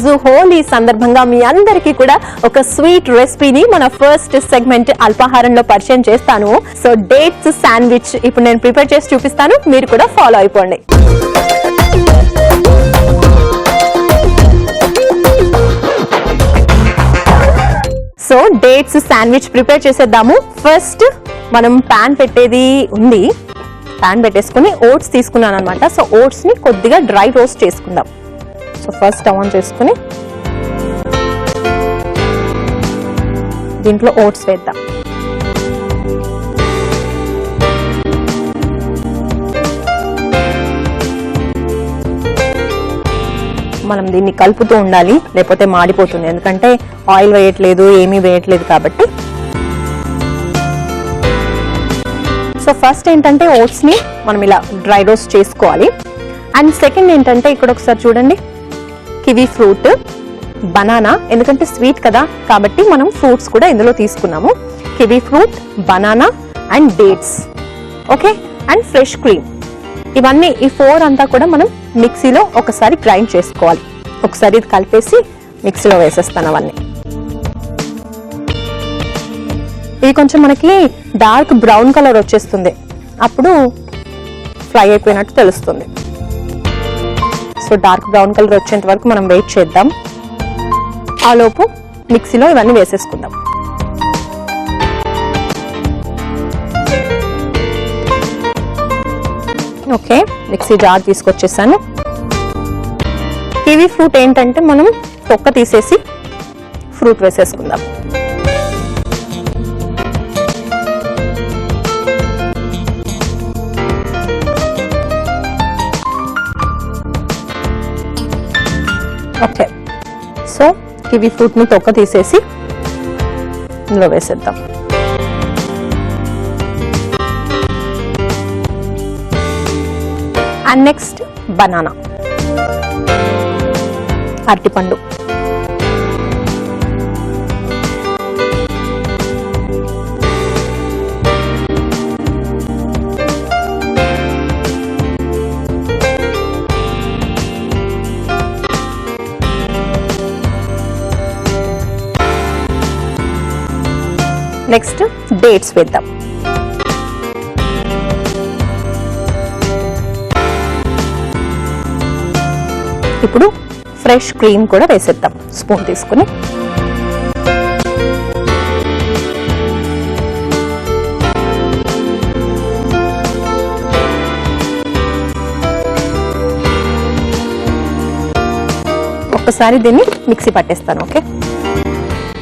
హోలీ సందర్భంగా మీ అందరికీ కూడా ఒక స్వీట్ రెసిపీని మన ఫస్ట్ సెగ్మెంట్ అల్పాహారంలో పరిచయం చేస్తాను. సో డేట్స్ శాండ్విచ్ ఇప్పుడు నేను ప్రిపేర్ చేసి చూపిస్తాను, మీరు కూడా ఫాలో అయిపోండి. సో డేట్స్ శాండ్విచ్ ప్రిపేర్ చేసేద్దాము. ఫస్ట్ మనం పాన్ పెట్టేది ఉంది, పాన్ పెట్టేసుకుని ఓట్స్ తీసుకున్నాను అనమాట. సో ఓట్స్ ని కొద్దిగా డ్రై రోస్ట్ చేసుకుందాం. సో ఫస్ట్ స్టవ్ ఆన్ చేసుకుని దీంట్లో ఓట్స్ వేద్దాం. మనం దీన్ని కలుపుతూ ఉండాలి, లేకపోతే మాడిపోతుంది. ఎందుకంటే ఆయిల్ వేయట్లేదు, ఏమీ వేయట్లేదు కాబట్టి. సో ఫస్ట్ ఏంటంటే ఓట్స్ ని మనం ఇలా డ్రై రోస్ట్ చేసుకోవాలి. అండ్ సెకండ్ ఏంటంటే ఇక్కడ ఒకసారి చూడండి, కివీ ఫ్రూట్, బనానా, ఎందుకంటే స్వీట్ కదా కాబట్టి మనం ఫ్రూట్స్ కూడా ఇందులో తీసుకున్నాము. Kiwi fruit, banana and dates, okay, and fresh cream. ఇవన్నీ ఈ 4 అంతా కూడా మనం మిక్సీలో ఒకసారి గ్రైండ్ చేసుకోవాలి. ఒకసారి ఇది కలిపేసి మిక్సీలో వేసేస్తాను అవన్నీ. ఇది కొంచెం మనకి డార్క్ బ్రౌన్ కలర్ వచ్చేస్తుంది, అప్పుడు ఫ్రై అయిపోయినట్టు తెలుస్తుంది. సో డార్క్ బ్రౌన్ కలర్ వచ్చేంత వరకు మనం వెయిట్ చేద్దాం. ఆ లోపు మిక్సీలో ఇవన్నీ వేసేసుకుందాం. ఓకే, మిక్సీ జార్ తీసుకొచ్చేసాను. కివీ ఫ్రూట్ ఏంటంటే మనం తొక్క తీసేసి ఫ్రూట్ వేసేసుకుందాం. ఓకే, సో కివీ ఫ్రూట్ ని తొక్క తీసేసి ఇందులో వేసేద్దాం. అండ్ నెక్స్ట్ బనానా, అరటిపండు, నెక్స్ట్ డేట్స్ వేద్దాం. ఇప్పుడు ఫ్రెష్ క్రీమ్ కూడా వేసేద్దాం, స్పూన్ తీసుకుని. ఒక్కసారి దీన్ని మిక్సీ పట్టేస్తాను, ఓకే,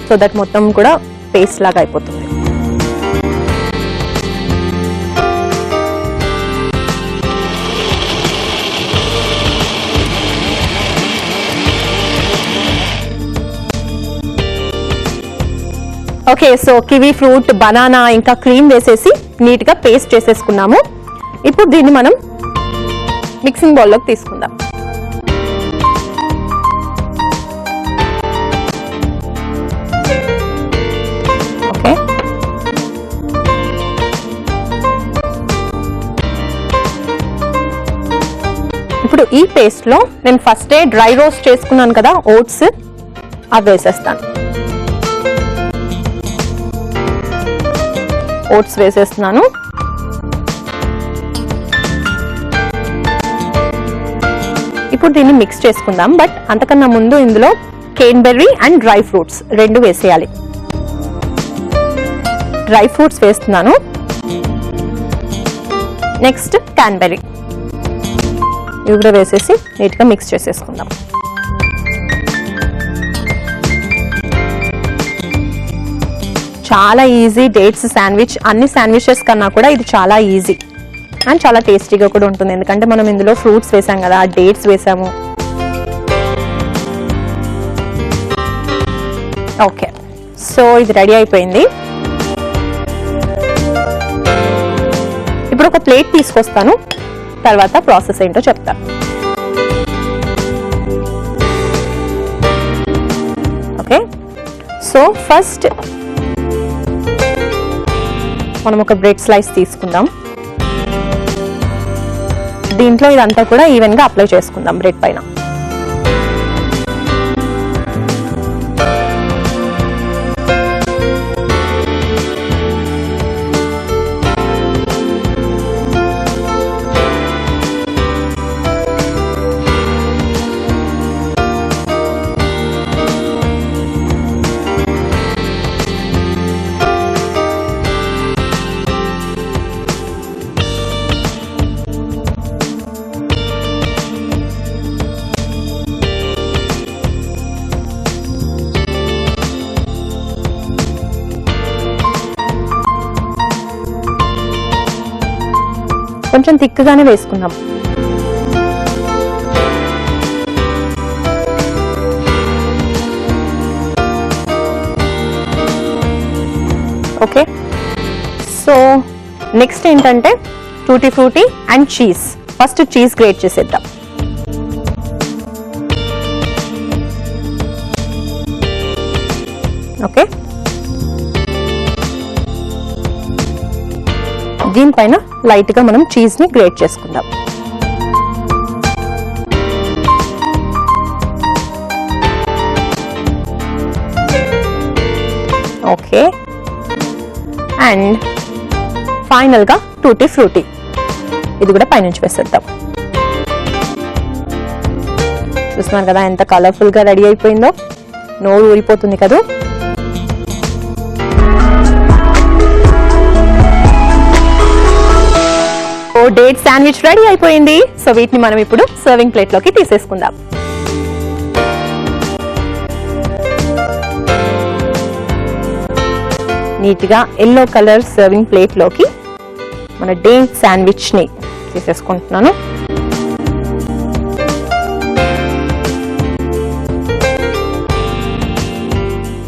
సో దట్ మొత్తం కూడా పేస్ట్ లాగా అయిపోతుంది. Okay, so kiwi fruit, banana ఇంకా క్రీమ్ వేసేసి నీట్ గా పేస్ట్ చేసేసుకున్నాము. ఇప్పుడు దీన్ని మనం మిక్సింగ్ బౌల్లోకి తీసుకుందాం. ఓకే, ఇప్పుడు ఈ పేస్ట్ లో నేను ఫస్టే డ్రై రోస్ట్ చేసుకున్నాను కదా ఓట్స్, అవి వేసేస్తాను. ఓట్స్ వేసేస్తున్నాను. ఇప్పుడు దీన్ని మిక్స్ చేసుకుందాం. బట్ అంతకన్నా ముందు ఇందులో కేన్బెర్రీ అండ్ డ్రై ఫ్రూట్స్ రెండు వేసేయాలి. డ్రై ఫ్రూట్స్ వేస్తున్నాను. నెక్స్ట్ క్యాన్బెర్రీ, ఇవి కూడా వేసేసి నీట్గా మిక్స్ చేసేసుకుందాం. చాలా ఈజీ డేట్స్ శాండ్విచ్. అన్ని శాండ్విచెస్ కన్నా కూడా ఇది చాలా ఈజీ అండ్ చాలా టేస్టీగా కూడా ఉంటుంది, ఎందుకంటే మనం ఇందులో ఫ్రూట్స్ వేసాం కదా, డేట్స్ వేసాము. ఓకే, సో ఇది రెడీ అయిపోయింది. ఇప్పుడు ఒక ప్లేట్ తీసుకొస్తాను, తర్వాత ప్రాసెస్ ఏంటో చెప్తాను. ఓకే, సో ఫస్ట్ మనం ఒక బ్రెడ్ స్లైస్ తీసుకుందాం. దీంట్లో ఇదంతా కూడా ఈవెన్ గా అప్లై చేసుకుందాం బ్రెడ్ పైన. కొంచెం థిక్గానే వేసుకుందాం. ఓకే, సో నెక్స్ట్ ఏంటంటే tutti frutti and cheese. First cheese grate చేసేద్దాం. ఓకే, దీనిపైన లైట్ గా మనం చీజ్ ని గ్రేట్ చేసుకుందాం. ఓకే, అండ్ ఫైనల్ గా టూటీ ఫ్రూటీ ఇది కూడా పైనుంచి వేసేద్దాం. చూస్తున్నారు కదా ఎంత కలర్ఫుల్ గా రెడీ అయిపోయిందో, నోరు ఊరిపోతుంది కదా. డేట్ శాండ్విచ్ రెడీ అయిపోయింది. సో వీటిని మనం ఇప్పుడు సర్వింగ్ ప్లేట్ లోకి తీసేసుకుందాం. నీట్ గా ఎల్లో కలర్ సర్వింగ్ ప్లేట్ లోకి మన డేట్ శాండ్విచ్ ని తీసేసుకుంటున్నాను.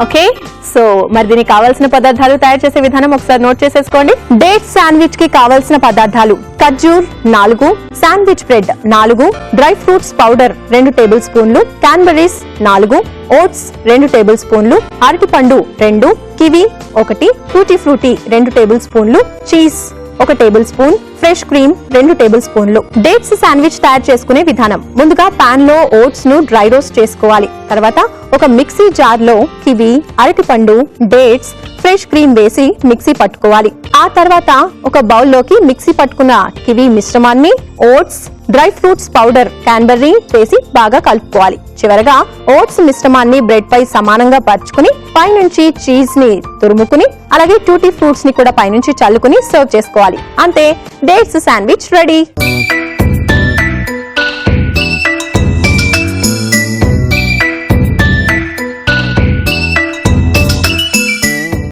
ఓకే, సో మరి దీనికి కావాల్సిన పదార్థాలు తయారు చేసే విధానం ఒకసారి నోట్ చేసేసుకోండి. డేట్ శాండ్విచ్ కి కావాల్సిన పదార్థాలు: ఖర్జూర్ 4, sandwich bread 4, dry fruits powder 2 table స్పూన్లు, క్యాన్బెర్రీస్ 4, ఓట్స్ 2 టేబుల్ స్పూన్లు, అరటిపండు 2, కివి 1, టూటీ ఫ్రూటీ 2 టేబుల్ స్పూన్లు, cheese 1 table spoon, fresh cream 2 table స్పూన్లు. డేట్స్ శాండ్విచ్ తయారు చేసుకునే విధానం: ముందుగా పాన్ లో ఓట్స్ ను డ్రై రోస్ట్ చేసుకోవాలి. తర్వాత ఒక మిక్సీ జార్ లో కివి, అరటిపండు, డేట్స్, ఫ్రెష్ క్రీమ్ వేసి మిక్సీ పట్టుకోవాలి. ఆ తర్వాత ఒక బౌల్ లోకి మిక్సీ పట్టుకున్న కివి మిశ్రమాన్ని, oats, dry fruits powder, cranberry వేసి బాగా కలుపుకోవాలి. చివరగా ఓట్స్ మిశ్రమాన్ని బ్రెడ్ పై సమానంగా పరుచుకుని పైనుంచి చీజ్ ని తురుముకుని అలాగే టూటీ ఫ్రూట్స్ ని కూడా పైనుంచి చల్లుకుని సర్వ్ చేసుకోవాలి. అంతే, డేట్స్ శాండ్విచ్ రెడీ.